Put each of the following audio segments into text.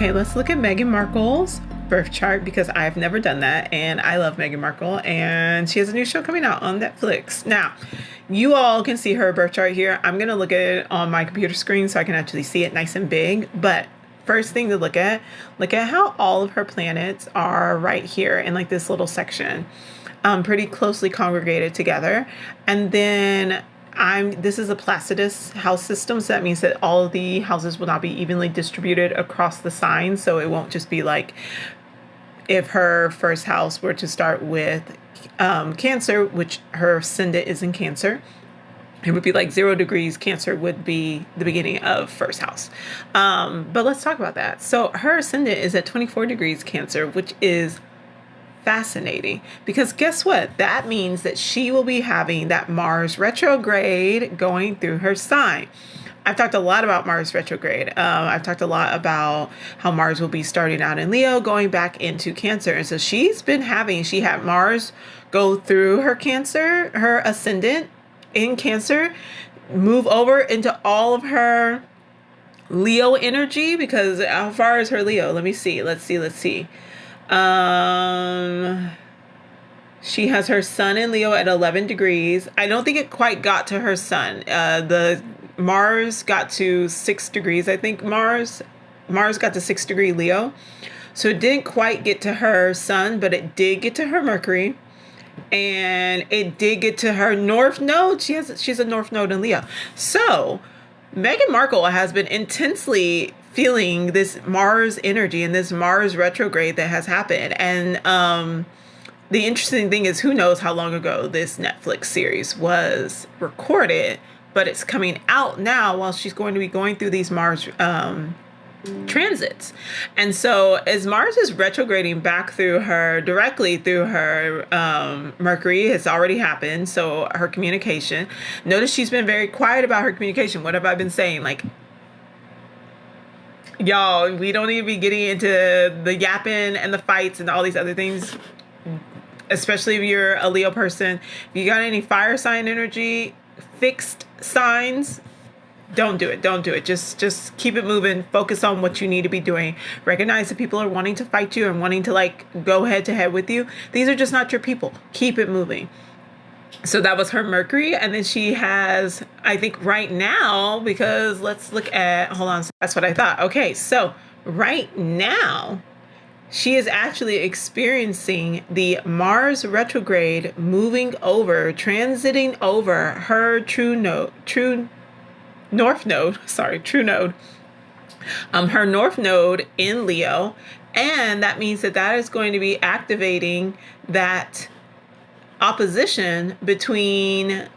Okay, let's look at Meghan Markle's birth chart because I've never done that and I love Meghan Markle and she has a new show coming out on Netflix. Now, you all can see her birth chart here. I'm going to look at it on my computer screen so I can actually see it nice and big. But first thing to look at how all of her planets are right here in like this little section, pretty closely congregated together. And then this is a Placidus house system, so that means that all of the houses will not be evenly distributed across the signs. So it won't just be like if her first house were to start with Cancer, which her ascendant is in Cancer, it would be like 0 degrees. Cancer would be the beginning of first house. But let's talk about that. So her ascendant is at 24 degrees Cancer, which is fascinating because guess what? That means that she will be having that Mars retrograde going through her sign. I've talked a lot about Mars retrograde. I've talked a lot about how Mars will be starting out in Leo, going back into Cancer. And so she had Mars go through her Cancer, her ascendant in Cancer, move over into all of her Leo energy, because how far is her Leo? Let's see. She has her sun in Leo at 11 degrees. I don't think it quite got to her sun. The Mars got to 6 degrees. I think Mars got to 6 degree Leo. So it didn't quite get to her sun, but it did get to her Mercury. And it did get to her North Node. She's a North Node in Leo. So Meghan Markle has been intensely feeling this Mars energy and this Mars retrograde that has happened. And the interesting thing is, who knows how long ago this Netflix series was recorded, but it's coming out now while she's going to be going through these Mars transits. And so as Mars is retrograding back directly through her Mercury, has already happened. So her communication, notice she's been very quiet about her communication. What have I been saying? Like, y'all, we don't need to be getting into the yapping and the fights and all these other things, especially if you're a Leo person. If you got any fire sign energy, fixed signs, don't do it. Just keep it moving. Focus on what you need to be doing. Recognize that people are wanting to fight you and wanting to like go head to head with you. These are just not your people. Keep it moving. So that was her Mercury. And then she has, I think right now, because let's look at, hold on. That's what I thought. Okay. So right now she is actually experiencing the Mars retrograde transiting over her true North Node, her North Node in Leo. And that means that is going to be activating that opposition between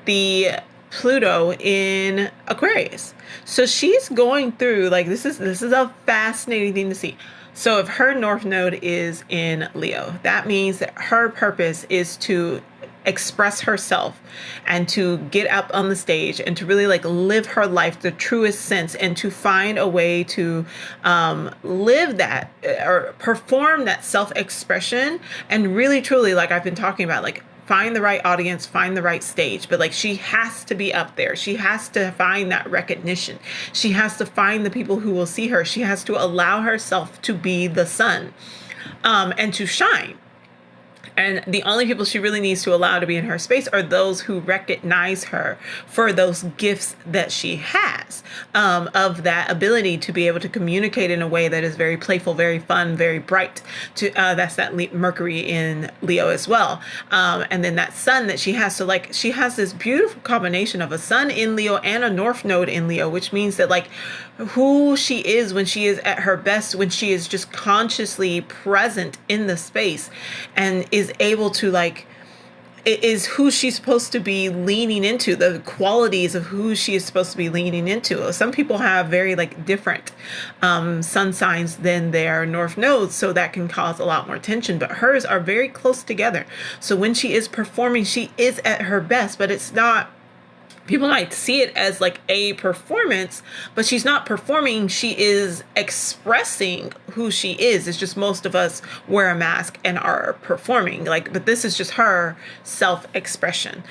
the Pluto in Aquarius. So she's going through, like, this is a fascinating thing to see. So if her North Node is in Leo, that means that her purpose is to express herself and to get up on the stage and to really like live her life the truest sense and to find a way to live that or perform that self-expression and really truly, like I've been talking about, like find the right audience, find the right stage. But like she has to be up there. She has to find that recognition. She has to find the people who will see her. She has to allow herself to be the sun and to shine. And the only people she really needs to allow to be in her space are those who recognize her for those gifts that she has, of that ability to be able to communicate in a way that is very playful, very fun, very bright. That's that Mercury in Leo as well. And then that sun that she has. So like she has this beautiful combination of a sun in Leo and a North Node in Leo, which means that like who she is when she is at her best, when she is just consciously present in the space and is able to like, it is who she's supposed to be leaning into, the qualities of who she is supposed to be leaning into. Some people have very like different sun signs than their North Nodes, so that can cause a lot more tension, but hers are very close together. So when she is performing, she is at her best, but it's not, people might see it as like a performance, but she's not performing. She is expressing who she is. It's just most of us wear a mask and are performing. Like, but this is just her self-expression.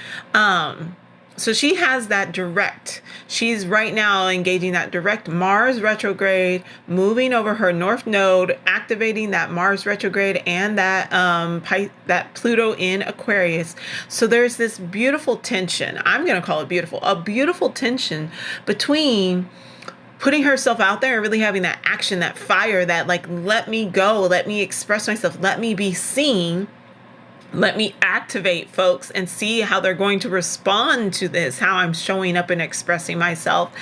So she has that direct. She's right now engaging that direct Mars retrograde, moving over her north node, activating that Mars retrograde and that Pluto in Aquarius. So there's this beautiful tension. I'm going to call it beautiful. A beautiful tension between putting herself out there and really having that action, that fire, that like, let me go, let me express myself, let me be seen. Let me activate folks and see how they're going to respond to this, how I'm showing up and expressing myself.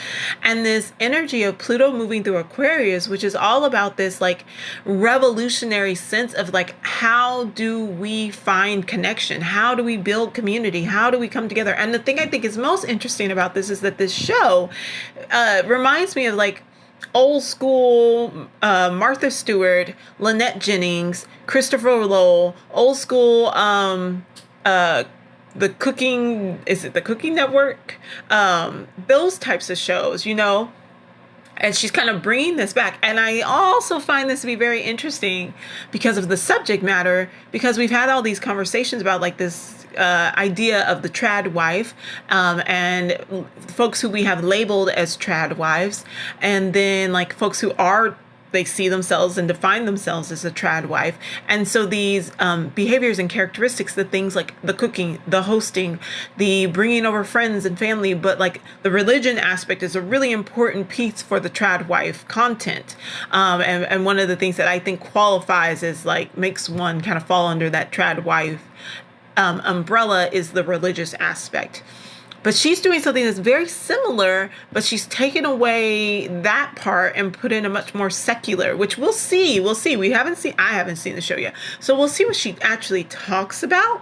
And this energy of Pluto moving through Aquarius, which is all about this like revolutionary sense of like, how do we find connection? How do we build community? How do we come together? And the thing I think is most interesting about this is that this show reminds me of like old school Martha Stewart, Lynette Jennings, Christopher Lowell, old school the cooking, is it the Cooking Network? Those types of shows, you know. And she's kind of bringing this back. And I also find this to be very interesting because of the subject matter, because we've had all these conversations about like this idea of the trad wife, and folks who we have labeled as trad wives, and then like folks who they see themselves and define themselves as a trad wife. And so these behaviors and characteristics, the things like the cooking, the hosting, the bringing over friends and family, but like the religion aspect is a really important piece for the trad wife content. And one of the things that I think qualifies as like makes one kind of fall under that trad wife umbrella is the religious aspect. But she's doing something that's very similar, but she's taken away that part and put in a much more secular, which we'll see. I haven't seen the show yet. So we'll see what she actually talks about.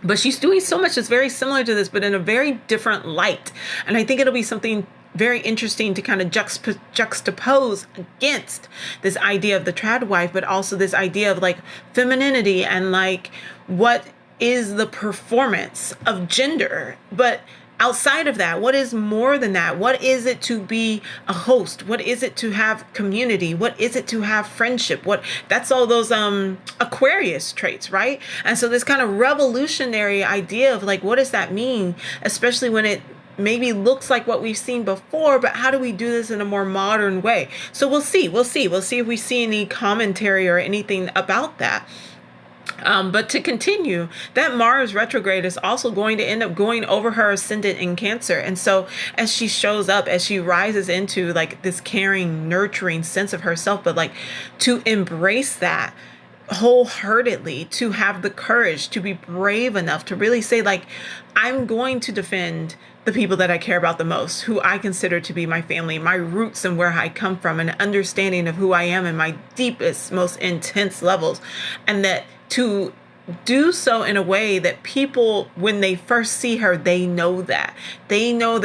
But she's doing so much that's very similar to this, but in a very different light. And I think it'll be something very interesting to kind of juxtapose against this idea of the trad wife, but also this idea of like femininity and like what is the performance of gender. But outside of that, what is more than that? What is it to be a host? What is it to have community? What is it to have friendship? That's all those Aquarius traits, right? And so this kind of revolutionary idea of like, what does that mean? Especially when it maybe looks like what we've seen before, but how do we do this in a more modern way? So we'll see if we see any commentary or anything about that. But to continue, that Mars retrograde is also going to end up going over her ascendant in Cancer. And so as she shows up, as she rises into like this caring, nurturing sense of herself, but like to embrace that wholeheartedly, to have the courage, to be brave enough to really say like, I'm going to defend the people that I care about the most, who I consider to be my family, my roots and where I come from, an understanding of who I am in my deepest, most intense levels. And that to do so in a way that people, when they first see her, they know that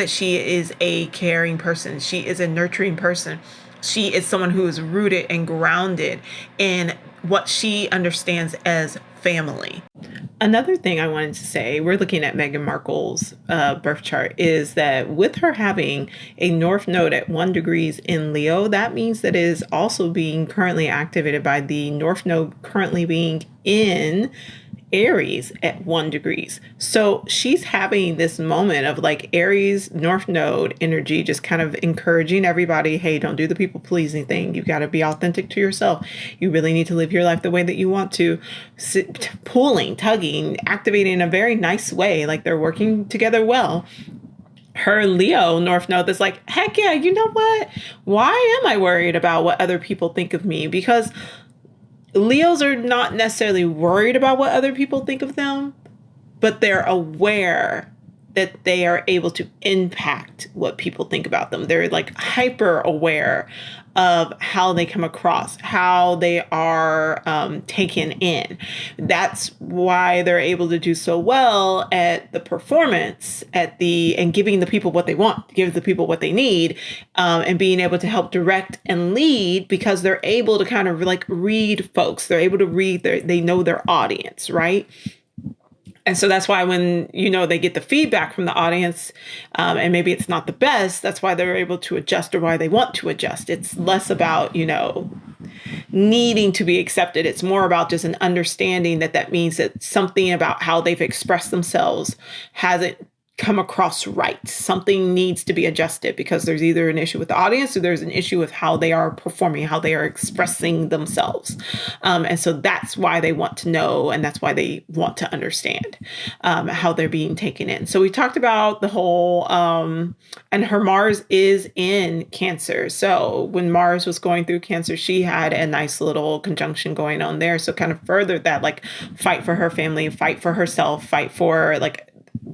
she is a caring person. She is a nurturing person. She is someone who is rooted and grounded in what she understands as family. Another thing I wanted to say, we're looking at Meghan Markle's birth chart, is that with her having a North Node at 1 degrees in Leo, that means that it is also being currently activated by the North Node currently being in Aries at 1 degrees. So she's having this moment of like Aries North Node energy, just kind of encouraging everybody, hey, don't do the people pleasing thing. You've got to be authentic to yourself. You really need to live your life the way that you want to. Pulling, tugging, activating in a very nice way, like they're working together well. Her Leo North Node is like, heck yeah, you know what? Why am I worried about what other people think of me? Because Leos are not necessarily worried about what other people think of them, but they're aware that they are able to impact what people think about them. They're like hyper aware of how they come across, how they are taken in. That's why they're able to do so well at the performance, and giving the people what they want, give the people what they need, and being able to help direct and lead, because they're able to kind of like read folks. They're able to read, they know their audience, right? And so that's why when, they get the feedback from the audience, and maybe it's not the best, that's why they're able to adjust, or why they want to adjust. It's less about, needing to be accepted. It's more about just an understanding that means that something about how they've expressed themselves hasn't come across right. Something needs to be adjusted because there's either an issue with the audience or there's an issue with how they are performing, how they are expressing themselves. And so that's why they want to know, and that's why they want to understand how they're being taken in. So we talked about the whole, and her Mars is in Cancer. So when Mars was going through Cancer, she had a nice little conjunction going on there. So kind of furthered that, like, fight for her family, fight for herself, fight for, like,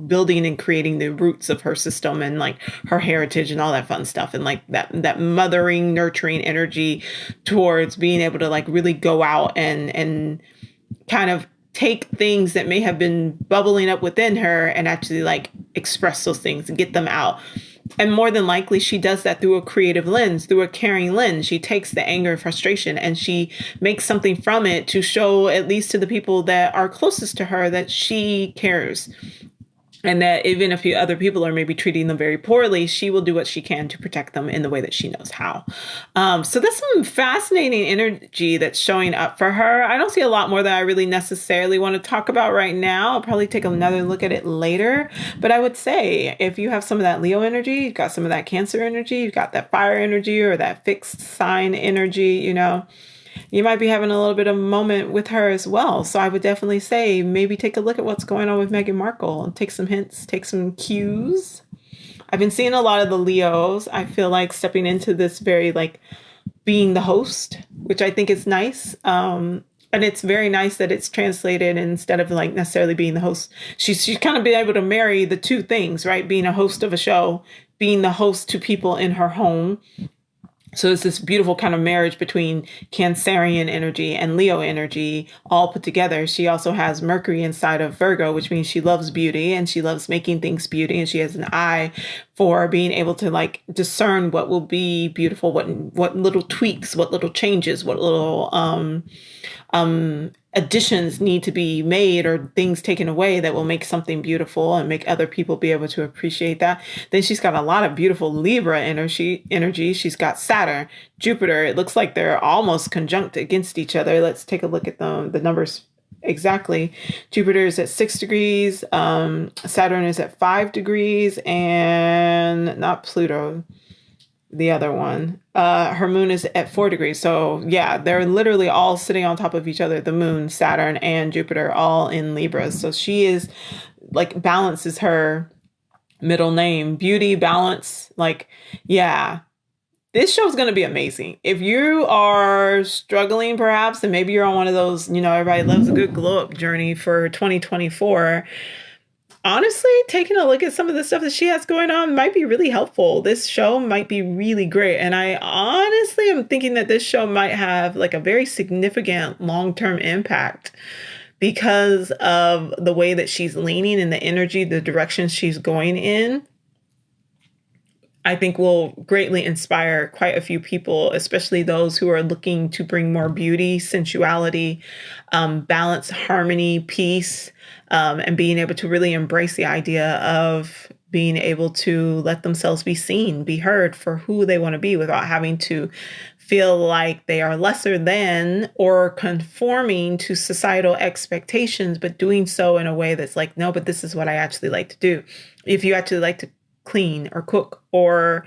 building and creating the roots of her system and, like, her heritage and all that fun stuff, and, like, that mothering, nurturing energy towards being able to, like, really go out and kind of take things that may have been bubbling up within her and actually, like, express those things and get them out. And more than likely, she does that through a creative lens, through a caring lens. She takes the anger and frustration and she makes something from it to show, at least to the people that are closest to her, that she cares. And that even if other people are maybe treating them very poorly, she will do what she can to protect them in the way that she knows how. So that's some fascinating energy that's showing up for her. I don't see a lot more that I really necessarily want to talk about right now. I'll probably take another look at it later. But I would say if you have some of that Leo energy, you've got some of that Cancer energy, you've got that fire energy or that fixed sign energy, you might be having a little bit of a moment with her as well. So I would definitely say maybe take a look at what's going on with Meghan Markle and take some hints, take some cues. I've been seeing a lot of the Leos. I feel like stepping into this very, like, being the host, which I think is nice. And it's very nice that it's translated instead of, like, necessarily being the host. She's kind of been able to marry the two things, right? Being a host of a show, being the host to people in her home. So it's this beautiful kind of marriage between Cancerian energy and Leo energy all put together. She also has Mercury inside of Virgo, which means she loves beauty and she loves making things beauty. And she has an eye for being able to, like, discern what will be beautiful, what little tweaks, what little changes, what little additions need to be made or things taken away that will make something beautiful and make other people be able to appreciate that. Then she's got a lot of beautiful Libra energy. She's got Saturn, Jupiter. It looks like they're almost conjunct against each other. Let's take a look at the numbers exactly. Jupiter is at 6 degrees. Saturn is at 5 degrees, and not Pluto, the other one. Her moon is at 4 degrees. So yeah, they're literally all sitting on top of each other. The moon, Saturn, and Jupiter all in Libra. So she is, like, balance is her middle name. Beauty, balance. Like, yeah, this show's going to be amazing. If you are struggling perhaps, and maybe you're on one of those, everybody loves a good glow up journey for 2024. Honestly, taking a look at some of the stuff that she has going on might be really helpful. This show might be really great. And I honestly am thinking that this show might have, like, a very significant long-term impact because of the way that she's leaning and the energy, the direction she's going in. I think will greatly inspire quite a few people, especially those who are looking to bring more beauty, sensuality, balance, harmony, peace, and being able to really embrace the idea of being able to let themselves be seen, be heard for who they want to be without having to feel like they are lesser than or conforming to societal expectations, but doing so in a way that's like, no, but this is what I actually like to do. If you actually like to clean or cook or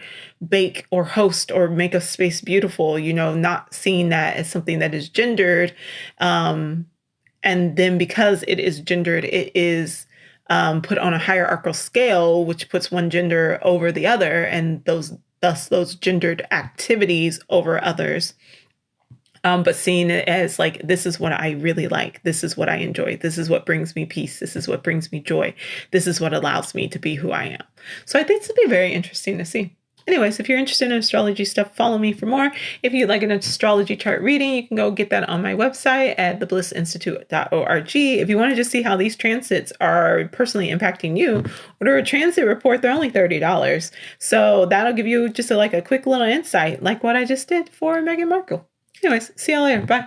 bake or host or make a space beautiful, not seeing that as something that is gendered. And then because it is gendered, it is put on a hierarchical scale, which puts one gender over the other, and those gendered activities over others. But seeing it as, like, this is what I really like. This is what I enjoy. This is what brings me peace. This is what brings me joy. This is what allows me to be who I am. So I think this will be very interesting to see. Anyways, if you're interested in astrology stuff, follow me for more. If you'd like an astrology chart reading, you can go get that on my website at theblissinstitute.org. If you want to just see how these transits are personally impacting you, order a transit report. They're only $30. So that'll give you just a quick little insight, like what I just did for Meghan Markle. Anyways, see y'all later. Bye.